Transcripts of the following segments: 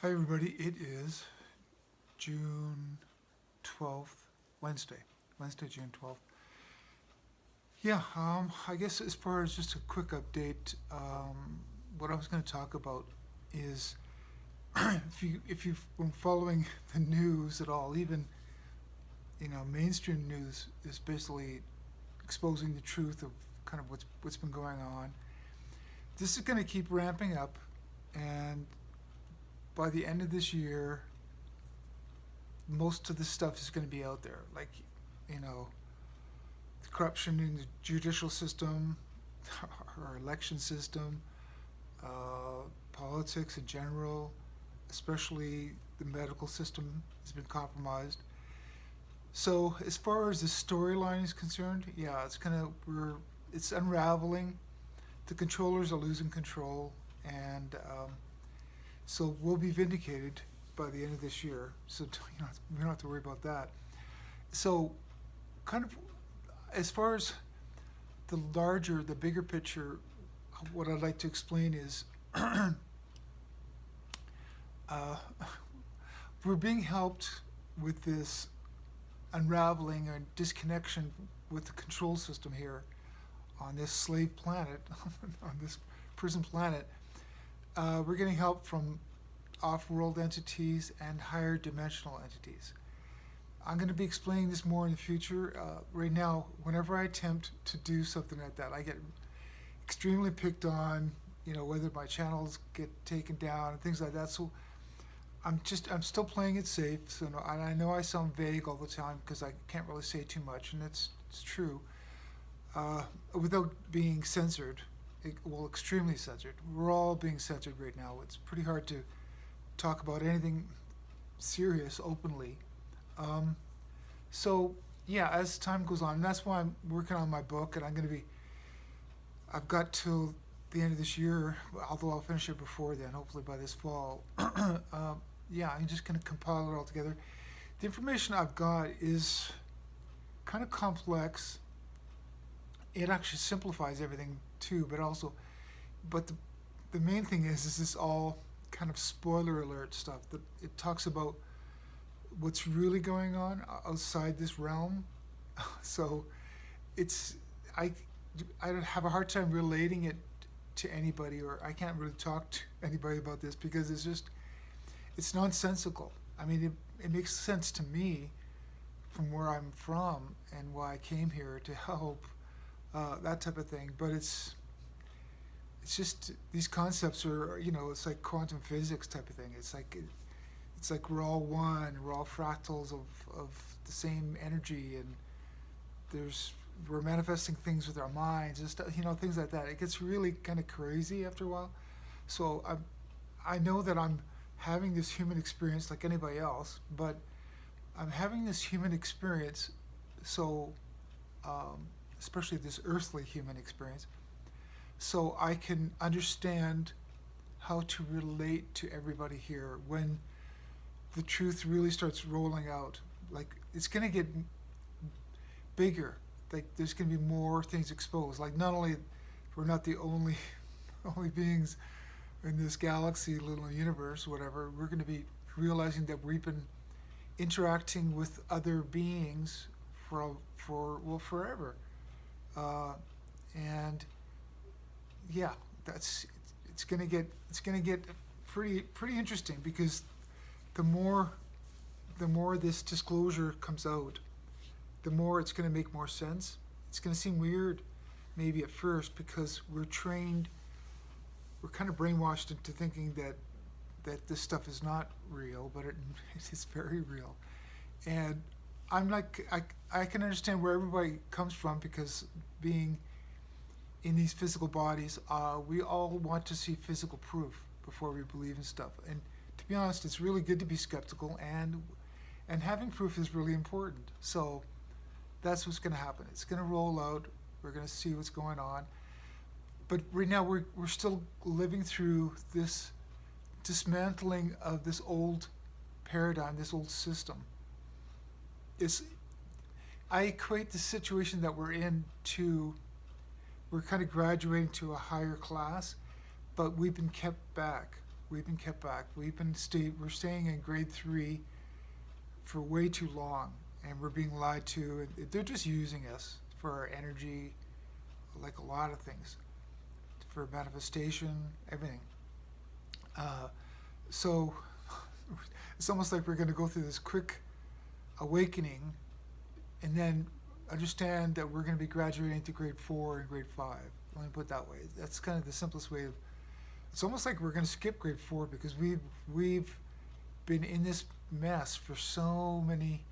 Hi, everybody. It is June 12th, Wednesday, June 12th. Yeah, I guess as far as just a quick update, what I was going to talk about is if you've been following the news at all, even mainstream news is basically exposing the truth of kind of what's been going on. This is going to keep ramping up, and by the end of this year, most of the stuff is going to be out there. Like, you know, the corruption in the judicial system, our election system, politics in general, especially the medical system has been compromised. So as far as the storyline is concerned, yeah, it's unraveling. The controllers are losing control, and so we'll be vindicated by the end of this year. So we don't have to worry about that. So, kind of, as far as the bigger picture, what I'd like to explain is uh, we're being helped with this unraveling and disconnection with the control system here on this slave planet, on this prison planet. We're getting help from off-world entities and higher dimensional entities. I'm going to be explaining this more in the future. Right now, whenever I attempt to do something like that, I get extremely picked on. Whether my channels get taken down and things like that. So I'm still playing it safe. So and I know I sound vague all the time because I can't really say too much, and it's true. Without being censored, extremely censored. We're all being censored right now. It's pretty hard to talk about anything serious openly. Um, so yeah, as time goes on, and that's why I'm working on my book, and I've got till the end of this year, although I'll finish it before then, hopefully by this fall. Yeah, I'm just going to compile it all together. The information I've got is kind of complex. It actually simplifies everything too, but the main thing is this all kind of spoiler alert stuff that it talks about what's really going on outside this realm. So it's I I have a hard time relating it to anybody, or I can't really talk to anybody about this because it's nonsensical. I mean, it makes sense to me from where I'm from and why I came here to help, that type of thing. But it's just these concepts are, it's like quantum physics type of thing. It's like we're all one. We're all fractals of the same energy, and we're manifesting things with our minds and stuff, things like that. It gets really kind of crazy after a while. So I know that I'm having this human experience like anybody else, but I'm having this human experience, so um, especially this earthly human experience, so I can understand how to relate to everybody here when the truth really starts rolling out. Like, it's going to get bigger. Like, there's going to be more things exposed. Like, not only we're not the only only beings in this galaxy, little universe, whatever, we're going to be realizing that we've been interacting with other beings forever. Uh, and yeah, that's it's gonna get pretty interesting because the more the more this disclosure comes out, the more it's gonna make more sense. It's gonna seem weird, maybe at first, because we're kind of brainwashed into thinking that this stuff is not real, but it is very real. And I can understand where everybody comes from because being in these physical bodies, we all want to see physical proof before we believe in stuff. And to be honest, it's really good to be skeptical, and having proof is really important. So that's what's going to happen. It's going to roll out. We're going to see what's going on. But right now, we're still living through this dismantling of this old paradigm, this old system. It's I equate the situation that we're in to we're kind of graduating to a higher class, but we've been kept back. We've been kept back. We're staying in grade 3 for way too long, and we're being lied to. And they're just using us for our energy, like a lot of things, for manifestation, everything. So it's almost like we're going to go through this quick awakening, and then understand that we're going to be graduating to grade 4 and grade 5. Let me put it that way. That's kind of the simplest way of. It's almost like we're going to skip grade 4 because we've been in this mess for so many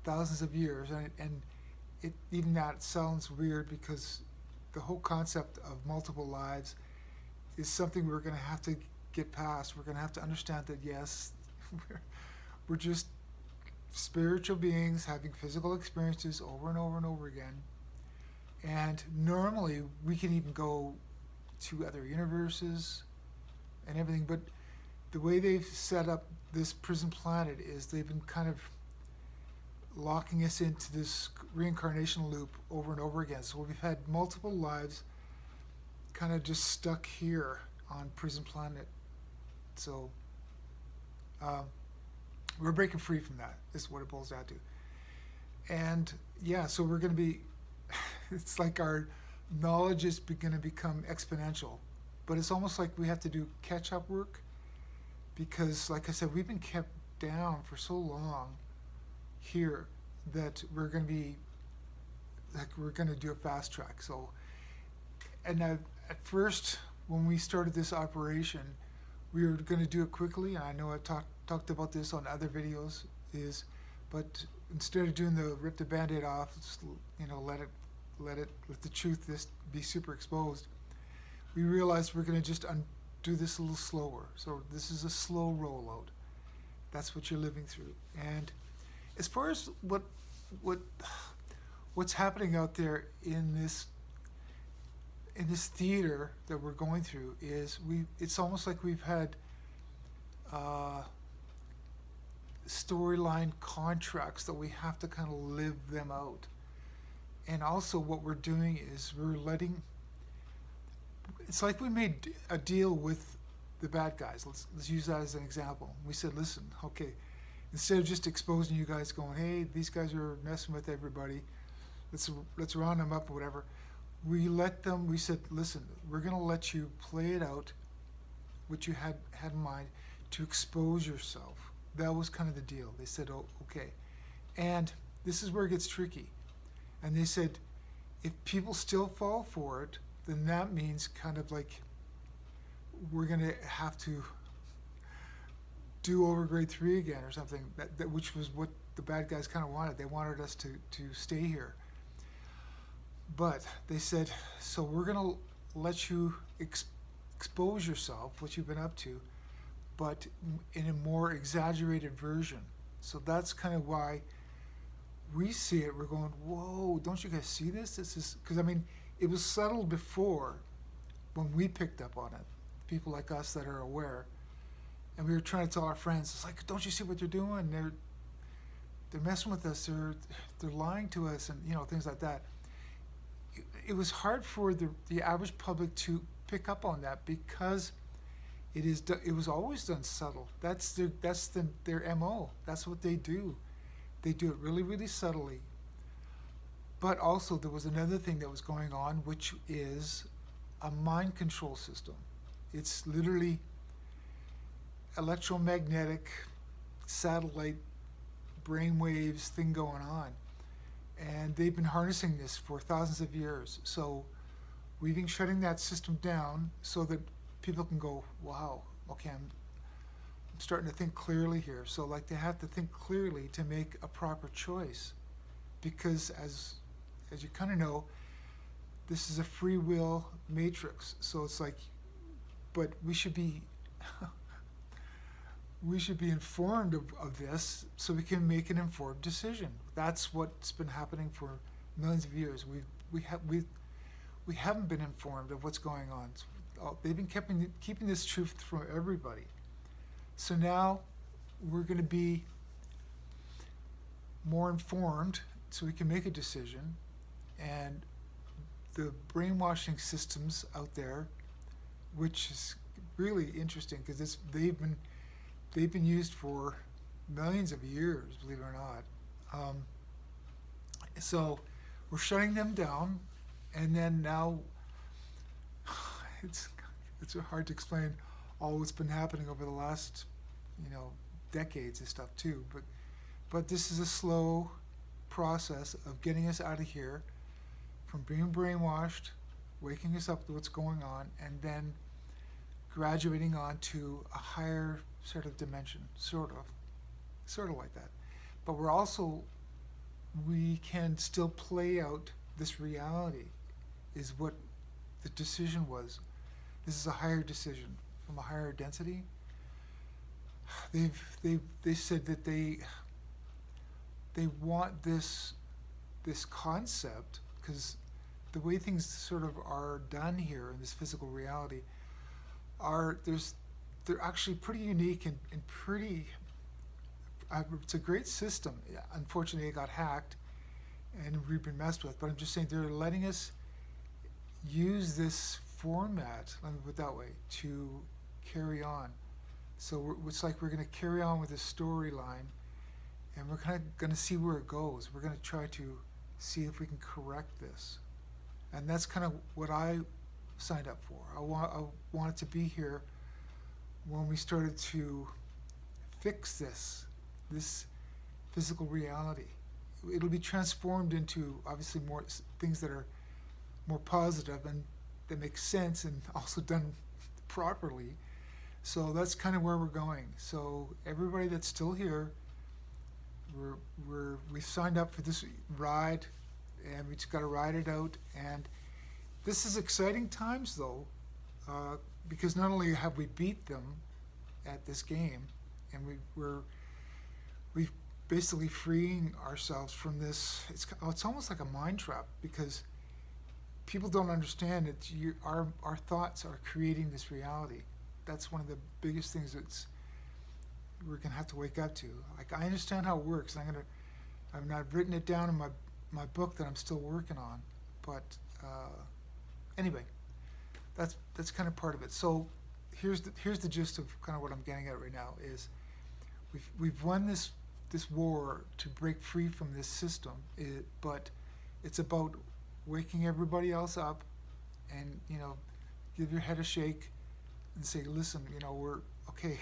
thousands of years, and it even that sounds weird because the whole concept of multiple lives is something we're going to have to get past. We're going to have to understand that yes, we're just spiritual beings having physical experiences over and over and over again. And normally we can even go to other universes and everything, but the way they've set up this prison planet is they've been kind of locking us into this reincarnation loop over and over again. So we've had multiple lives kind of just stuck here on prison planet. So we're breaking free from that, is what it boils down to. And yeah, so we're going to be, it's like our knowledge is going to become exponential. But it's almost like we have to do catch-up work because, like I said, we've been kept down for so long here that we're going to be, like, we're going to do a fast track. So, and at first, when we started this operation, we were going to do it quickly. And I know I've talked about this on other videos, but instead of doing the rip the Band-Aid off, just, let the truth be super exposed, we realized we're going to just do this a little slower. So this is a slow rollout. That's what you're living through. And as far as what's happening out there in this theater that we're going through is it's almost like we've had storyline contracts that we have to kind of live them out. And also what we're doing is it's like we made a deal with the bad guys. Let's use that as an example. We said, listen, okay, instead of just exposing you guys going, hey, these guys are messing with everybody, let's round them up or whatever. We said, listen, we're going to let you play it out, what you had in mind, to expose yourself. That was kind of the deal. They said, oh, okay. And this is where it gets tricky. And they said, if people still fall for it, then that means kind of like we're going to have to do over grade 3 again or something, which was what the bad guys kind of wanted. They wanted us to stay here. But they said, so we're going to let you expose yourself, what you've been up to, but in a more exaggerated version. So that's kind of why we see it. We're going, whoa, don't you guys see this? This is, because I mean, it was subtle before when we picked up on it, people like us that are aware. And we were trying to tell our friends, it's like, don't you see what they're doing? They're messing with us. They're lying to us, and things like that. It was hard for the average public to pick up on that because it was always done subtle. That's their MO. That's what they do. They do it really, really subtly. But also there was another thing that was going on, which is a mind control system. It's literally electromagnetic satellite brainwaves thing going on. And they've been harnessing this for thousands of years. So we've been shutting that system down so that people can go, wow, okay, I'm starting to think clearly here. So like they have to think clearly to make a proper choice. Because as you kind of know, this is a free will matrix. So it's like, but we should be informed of this so we can make an informed decision. That's what's been happening for millions of years. We haven't been informed of what's going on. They've been keeping this truth from everybody. So now we're going to be more informed so we can make a decision. And the brainwashing systems out there, which is really interesting because they've been used for millions of years, believe it or not. So we're shutting them down, and then now it's hard to explain all what's been happening over the last decades and stuff too. But this is a slow process of getting us out of here from being brainwashed, waking us up to what's going on, and then graduating on to a higher sort of dimension, sort of like that. But we can still play out this reality, is what the decision was. This is a higher decision from a higher density. They said that they want this concept, because the way things sort of are done here in this physical reality they're actually pretty unique and pretty. It's a great system. Unfortunately, it got hacked and we've been messed with. But I'm just saying they're letting us use this format, let me put it that way, to carry on. So it's like we're going to carry on with this storyline, and we're kind of going to see where it goes. We're going to try to see if we can correct this. And that's kind of what I signed up for. I wanted to be here when we started to fix this physical reality. It'll be transformed into obviously more things that are more positive and that make sense and also done properly. So that's kind of where we're going. So everybody that's still here, we've signed up for this ride, and we just got to ride it out. And this is exciting times, though, because not only have we beat them at this game, and we're basically freeing ourselves from this. It's almost like a mind trap, because people don't understand that our thoughts are creating this reality. That's one of the biggest things we're gonna have to wake up to. Like, I understand how it works. I've written it down in my book that I'm still working on. But anyway, that's kind of part of it. So here's the gist of kind of what I'm getting at right now is we've won this war to break free from this system, but it's about waking everybody else up and give your head a shake and say, listen, we're okay.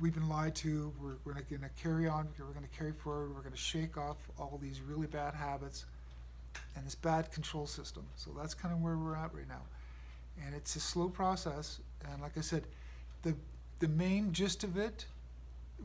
We've been lied to. We're going to carry on. We're going to carry forward. We're going to shake off all these really bad habits and this bad control system. So that's kind of where we're at right now. And it's a slow process. And like I said, the main gist of it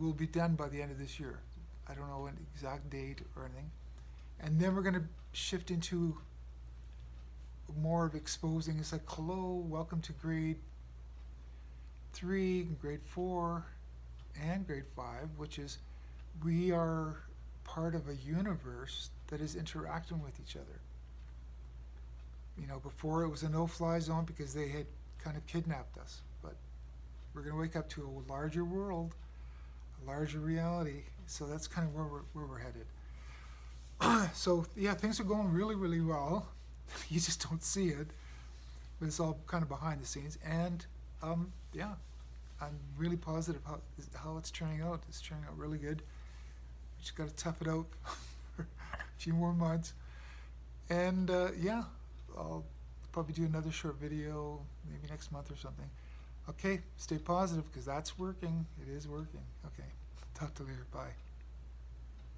will be done by the end of this year. I don't know an exact date or anything. And then we're going to shift into more of exposing. It's like, hello, welcome to grade 3, grade 4, and grade 5, which is we are part of a universe that is interacting with each other. Before it was a no-fly zone because they had kind of kidnapped us. But we're going to wake up to a larger world, a larger reality. So that's kind of where we're headed. So yeah, things are going really, really well. You just don't see it, but it's all kind of behind the scenes. And yeah, I'm really positive how it's turning out. It's turning out really good. We just got to tough it out for a few more months. And yeah, I'll probably do another short video maybe next month or something. Okay, stay positive, because that's working. It is working. Okay, talk to you later. Bye.